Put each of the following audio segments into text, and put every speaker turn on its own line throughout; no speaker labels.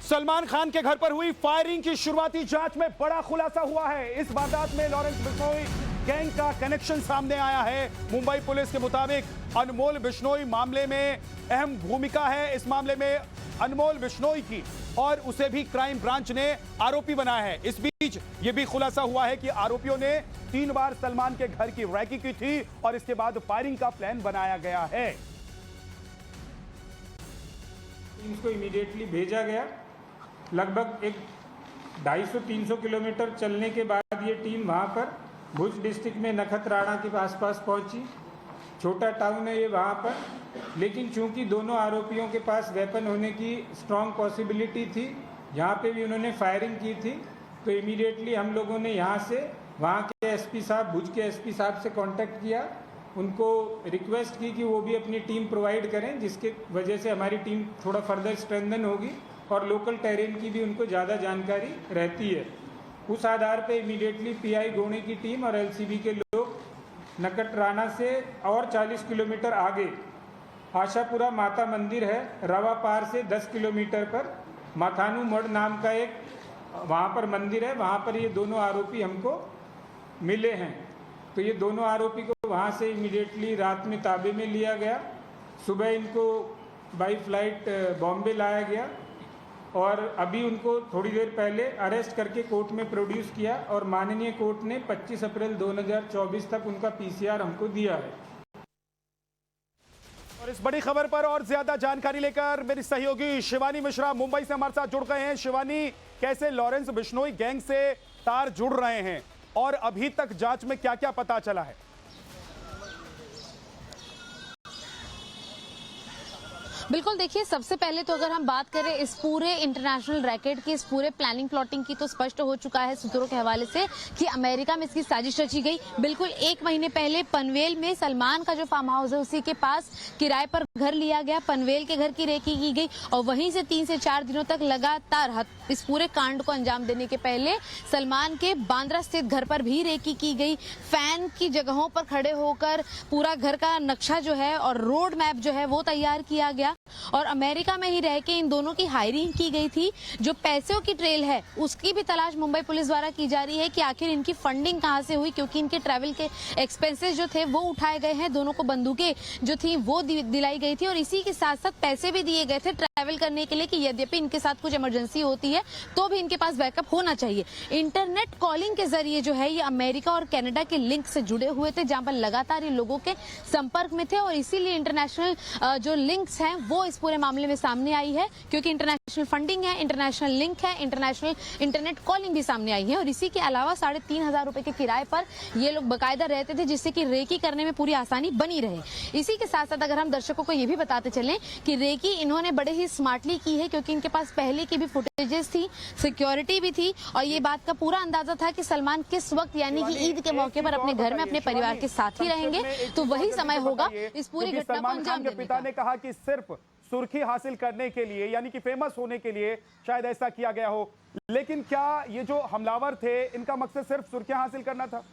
सलमान खान के घर पर हुई फायरिंग की शुरुआती जांच में बड़ा खुलासा हुआ है। इस वारदात में लॉरेंस बिश्नोई गैंग का कनेक्शन सामने आया है। मुंबई पुलिस के मुताबिक अनमोल बिश्नोई मामले में अहम भूमिका है। इस मामले में अनमोल बिश्नोई की और उसे भी क्राइम ब्रांच ने आरोपी बनाया है। इस बीच यह भी खुलासा हुआ है कि आरोपियों ने 3 बार सलमान के घर की रैकी की थी और इसके बाद फायरिंग का प्लान बनाया गया है।
इसको इमीडिएटली भेजा गया। लगभग एक 250-300 किलोमीटर चलने के बाद ये टीम वहाँ पर भुज डिस्ट्रिक्ट में नखत्राणा के आसपास पहुँची। छोटा टाउन है ये वहाँ पर, लेकिन चूंकि दोनों आरोपियों के पास वेपन होने की स्ट्रॉन्ग पॉसिबिलिटी थी, यहाँ पे भी उन्होंने फायरिंग की थी, तो इमीडिएटली हम लोगों ने यहाँ से वहाँ के एसपी साहब, भुज के एसपी साहब से कांटेक्ट किया। उनको रिक्वेस्ट की कि वो भी अपनी टीम प्रोवाइड करें, जिसके वजह से हमारी टीम थोड़ा फर्दर स्ट्रेंथन होगी और लोकल टेरेन की भी उनको ज़्यादा जानकारी रहती है। उस आधार पे इमीडिएटली पीआई गोणे की टीम और एलसीबी के लोग नखत्राणा से और 40 किलोमीटर आगे आशापुरा माता मंदिर है, रवा पार से 10 किलोमीटर पर माथानू मठ नाम का एक वहाँ पर मंदिर है, वहाँ पर ये दोनों आरोपी हमको मिले हैं। तो ये दोनों आरोपी को वहाँ से इमीडिएटली रात में ताबे में लिया गया। सुबह इनको बाई फ्लाइट बॉम्बे लाया गया और अभी उनको थोड़ी देर पहले अरेस्ट करके कोर्ट में प्रोड्यूस किया और माननीय कोर्ट ने 25 अप्रैल 2024 तक उनका पीसीआर हमको दिया है।
और इस बड़ी खबर पर और ज्यादा जानकारी लेकर मेरी सहयोगी शिवानी मिश्रा मुंबई से हमारे साथ जुड़ गए हैं। शिवानी, कैसे लॉरेंस बिश्नोई गैंग से तार जुड़ रहे हैं और अभी तक जांच में क्या क्या पता चला है?
बिल्कुल, देखिए, सबसे पहले तो अगर हम बात करें इस पूरे इंटरनेशनल रैकेट की, इस पूरे प्लानिंग प्लॉटिंग की, तो स्पष्ट हो चुका है सूत्रों के हवाले से कि अमेरिका में इसकी साजिश रची गई। बिल्कुल 1 महीने पहले पनवेल में सलमान का जो फार्म हाउस है उसी के पास किराए पर घर लिया गया, पनवेल के घर की रेकी की गई और वहीं से 3 से 4 दिनों तक लगातार इस पूरे कांड को अंजाम देने के पहले सलमान के बांद्रा स्थित घर पर भी रेकी की गई। फैन की जगहों पर खड़े होकर पूरा घर का नक्शा जो है और रोड मैप जो है वो तैयार किया गया और अमेरिका में ही रह के इन दोनों की हायरिंग की गई थी। जो पैसों की ट्रेल है उसकी भी तलाश मुंबई पुलिस द्वारा की जा रही है कि आखिर इनकी फंडिंग कहां से हुई, क्योंकि इनके ट्रैवल के एक्सपेंसेस जो थे वो उठाए गए हैं। दोनों को बंदूकें जो थी वो दिलाई गई थी और इसी के साथ साथ पैसे भी दिए गए थे ट्रैवल करने के लिए कि यद्यपि इनके साथ कुछ इमरजेंसी होती है तो भी इनके पास बैकअप होना चाहिए। इंटरनेट कॉलिंग के जरिए जो है ये अमेरिका और कनाडा के लिंक से जुड़े हुए थे, जहां पर लगातार ये लोगों के संपर्क में थे और इसीलिए इंटरनेशनल जो लिंक्स हैं वो इस पूरे मामले में सामने आई है, क्योंकि इंटरनेशनल फंडिंग है, इंटरनेशनल लिंक है, इंटरनेशनल इंटरनेट कॉलिंग भी सामने आई है और इसी के अलावा 3,500 रुपए के किराए पर ये लोग बकायदा रहते थे, जिससे कि रेकी करने में पूरी आसानी बनी रहे। इसी के साथ साथ अगर हम दर्शकों को ये भी बताते चलें कि रेकी इन्होंने बड़े ही स्मार्टली की है, क्योंकि इनके पास पहले की भी फुटेजेस थी, सिक्योरिटी भी थी और ये बात का पूरा अंदाजा था कि सलमान किस वक्त यानी कि ईद के मौके पर अपने घर में अपने परिवार के साथ ही रहेंगे, तो वही समय होगा इस पूरी घटना को अंजाम देने का।
पिता ने कहा कि सिर्फ सुर्खी हासिल करने के लिए यानी कि फेमस होने के लिए शायद ऐसा किया गया हो, लेकिन क्या ये जो हमलावर थे इनका मकसद सिर्फ सुर्खियां हासिल करना था?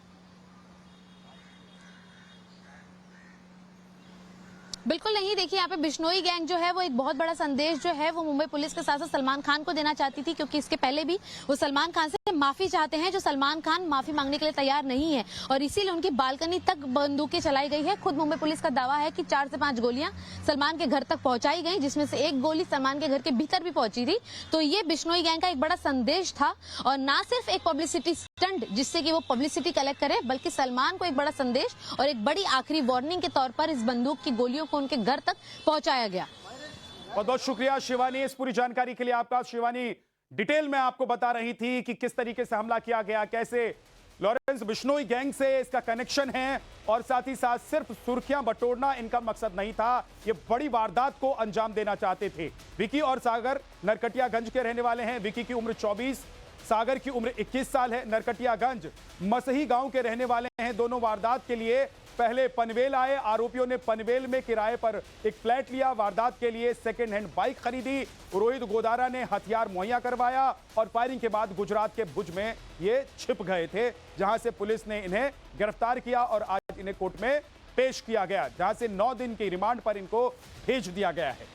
बिल्कुल नहीं। देखिए, यहाँ पे बिश्नोई गैंग जो है वो एक बहुत बड़ा संदेश जो है वो मुंबई पुलिस के साथ साथ सलमान खान को देना चाहती थी, क्योंकि इसके पहले भी वो सलमान खान से माफी चाहते हैं, जो सलमान खान माफी मांगने के लिए तैयार नहीं है और इसीलिए उनकी बालकनी तक बंदूकें चलाई गई है। खुद मुंबई पुलिस का दावा है कि 4 से 5 गोलियां सलमान के घर तक पहुंचाई गई, जिसमें से 1 गोली सलमान के घर के भीतर भी पहुंची थी। तो ये बिश्नोई गैंग का एक बड़ा संदेश था और ना सिर्फ एक पब्लिसिटी स्टंट जिससे कि वो पब्लिसिटी कलेक्ट करे, बल्कि सलमान को एक बड़ा संदेश और एक बड़ी आखिरी वार्निंग के तौर पर इस बंदूक की गोलियों को उनके घर तक पहुंचाया गया।
बहुत बहुत शुक्रिया शिवानी इस पूरी जानकारी के लिए आपका। शिवानी डिटेल में आपको बता रही थी कि किस तरीके से हमला किया गया, कैसे लॉरेंस बिश्नोई गैंग से इसका कनेक्शन है और साथ ही साथ सिर्फ सुर्खियां बटोरना इनका मकसद नहीं था, ये बड़ी वारदात को अंजाम देना चाहते थे। विकी और सागर नरकटियागंज के रहने वाले हैं। विकी की उम्र 24, सागर की उम्र 21 साल है। नरकटियागंज मसही गांव के रहने वाले हैं। दोनों वारदात के लिए पहले पनवेल आए। आरोपियों ने पनवेल में किराए पर एक फ्लैट लिया, वारदात के लिए सेकेंड हैंड बाइक खरीदी। रोहित गोदारा ने हथियार मुहैया करवाया और फायरिंग के बाद गुजरात के भुज में ये छिप गए थे, जहां से पुलिस ने इन्हें गिरफ्तार किया और आज इन्हें कोर्ट में पेश किया गया, जहां से 9 दिन की रिमांड पर इनको भेज दिया गया है।